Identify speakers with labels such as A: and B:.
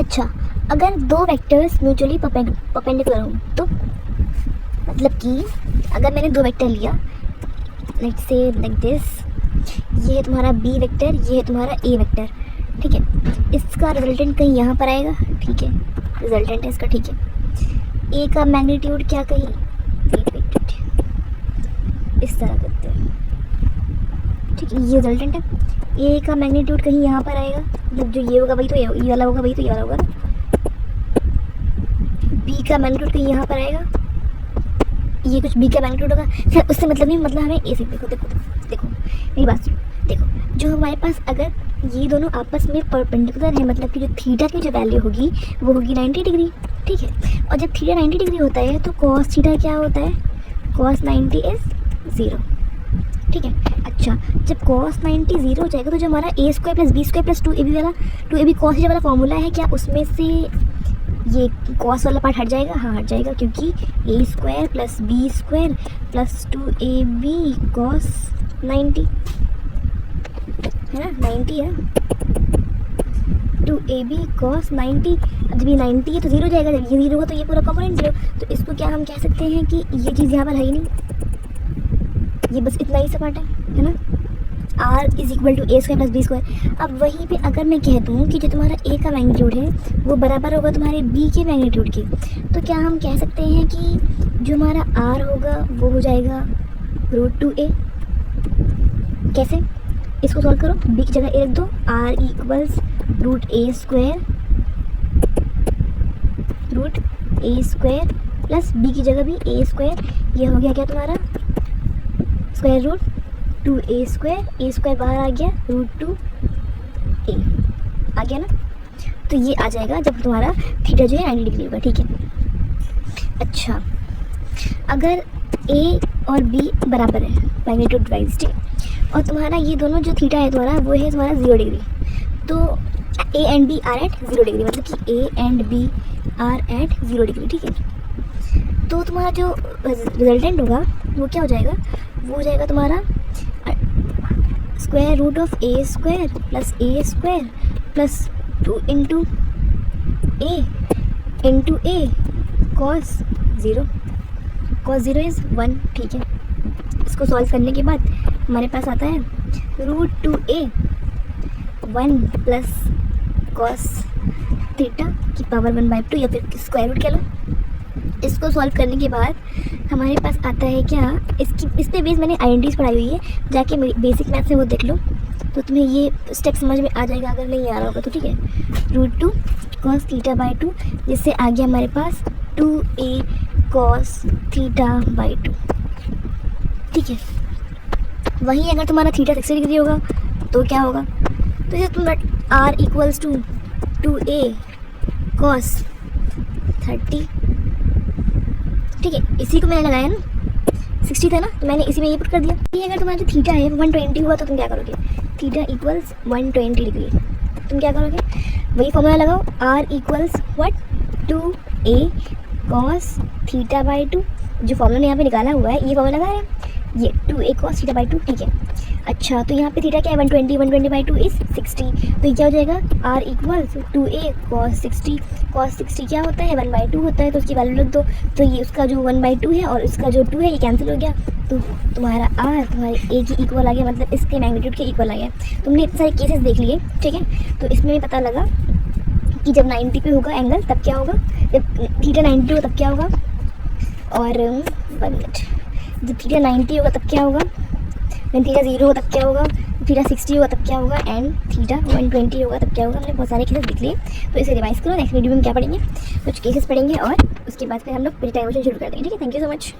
A: अच्छा, अगर दो वेक्टर्स म्यूचुअली परपेंडिकुलर हों तो मतलब कि अगर मैंने दो वेक्टर लिया, लेट्स से लाइक दिस, ये है तुम्हारा बी वेक्टर, ये है तुम्हारा ए वेक्टर, ठीक है। इसका रिजल्टेंट कहीं यहाँ पर आएगा, ठीक है, रिजल्टेंट है इसका, ठीक है। ए का मैग्नीट्यूड क्या कहीं, इस तरह करते हैं, ठीक है, ये रिजल्टेंट है। ए का मैग्नीट्यूड कहीं यहाँ पर आएगा, मतलब जो ये होगा वही तो ये वाला होगा, वही तो ये वाला होगा ना। बी का मैग्नीट्यूड कहीं यहाँ पर आएगा, ये कुछ बी का मैग्नीट्यूड होगा, फिर उससे मतलब नहीं, मतलब हमें ए से देखो मेरी बात सुनो, देखो जो हमारे पास अगर ये दोनों आपस में परपेंडिकुलर है, मतलब कि जो थीटा की जो वैल्यू होगी वो होगी 90 डिग्री, ठीक है। और जब थीटा 90 डिग्री होता है तो कॉस थीटा क्या होता है, कॉस 90 इज़ 0, ठीक है। अच्छा, जब कॉस 90 0 हो जाएगा तो जो हमारा A square plus B square plus 2ab वाला 2ab कॉस थीटा वाला फॉर्मूला है, क्या उसमें से ये कॉस वाला पार्ट हट जाएगा? हाँ हट जाएगा, क्योंकि A square plus B square plus 2ab cos 90 है ना, 90 है, 2ab कॉस 90। जब ये 90 है तो 0 हो जाएगा, जब ये 0 होगा तो ये पूरा कॉम्पोनेंट 0, तो इसको क्या हम कह सकते हैं कि ये चीज़ यहाँ पर है ही नहीं, ये बस इतना ही सा पार्ट है ना। r is equal to a square plus B square. अब वहीं पे अगर मैं कह दूँ कि जो तुम्हारा a का मैग्नीट्यूड है वो बराबर होगा तुम्हारे b के मैग्नीट्यूड के, तो क्या हम कह सकते हैं कि जो हमारा r होगा वो हो जाएगा √2a। कैसे, इसको सॉल्व करो, b की जगह a रख दो, r equals √a square plus b की जगह भी a स्क्वायर, ये हो गया क्या तुम्हारा square root 2a square, a square बाहर आ गया, √2a आ गया ना। तो ये आ जाएगा जब तुम्हारा थीटा जो है 90 डिग्री होगा, ठीक है। अच्छा, अगर a और b बराबर है मैग्नीट्यूड वाइज, ठीक है, और तुम्हारा ये दोनों जो थीटा है तुम्हारा वो है तुम्हारा 0 डिग्री, तो a and b are at 0 degree, मतलब कि a and b are at 0 degree, ठीक है। तो तुम्हारा जो रिजल्टेंट होगा वो क्या हो जाएगा, वो हो जाएगा तुम्हारा square root of a square plus a square plus 2 into a cos 0, cos 0 is 1, ठीक है। इसको सॉल्व करने के बाद हमारे पास आता है √2a 1 प्लस कॉस थीटा की पावर 1/2, या फिर स्क्वायर रूट कह लो। इसको सॉल्व करने के बाद हमारे पास आता है क्या, इस पे बेस मैंने आइडेंटिटीज पढ़ाई हुई है, जाके बेसिक मैथ से वो देख लो तो तुम्हें ये स्टेप समझ में आ जाएगा, अगर नहीं आ रहा होगा तो, ठीक है। √2 cos θ/2, जिससे आ गया हमारे पास 2a cos θ/2, ठीक है। वहीं अगर तुम्हारा थीटा 60 डिग्री होगा तो क्या होगा, तो जैसे तुम्हारा r equals to 2a cos 30, ठीक है। इसी को मैंने लगाया ना, 60 था ना, तो मैंने इसी में ये पुट कर दिया। ये अगर तुम्हारा जो थीटा है 120 हुआ तो तुम क्या करोगे, थीटा इक्वल्स 120 डिग्री, तुम क्या करोगे, वही फॉर्मूला लगाओ, r equals what 2a cos θ/2, जो फॉर्मूला ने यहाँ पे निकाला हुआ है ये फॉर्मूला लगा रहे हैं, ये 2a cos θ/2, ठीक है। अच्छा, तो यहाँ पे थीटा क्या है 120/2 इज़ 60, तो ये क्या हो जाएगा, r equals 2a cos 60, cos 60 क्या होता है 1/2 होता है, तो उसकी वैल्यू रख दो, तो ये उसका जो 1/2 है और इसका जो 2 है ये कैंसिल हो गया, तो तुम्हारा r तुम्हारे a की इक्वल आ गया, मतलब इसके मैग्नीट्यूड के इक्वल आ गया। तुमने इतने सारे केसेस देख लिए, ठीक है, तो इसमें भी पता लगा कि जब 90 पे होगा एंगल तब क्या होगा, जब थीटा 90 होगा तब क्या होगा, और 1 मिनट, जब थीटा 90 होगा तब क्या होगा, जब थीटा 0 होगा तब क्या होगा, थीटा 60 होगा तब क्या होगा, एंड थीटा 120 होगा तब क्या होगा। हमने बहुत सारे केसेस देख लिए, तो इसे रिवाइज करो। नेक्स्ट वीडियो में क्या पढ़ेंगे, कुछ केसेस पढ़ेंगे और उसके बाद फिर हम लोग प्री टाइम शुरू कर देंगे, ठीक है। Thank you so much.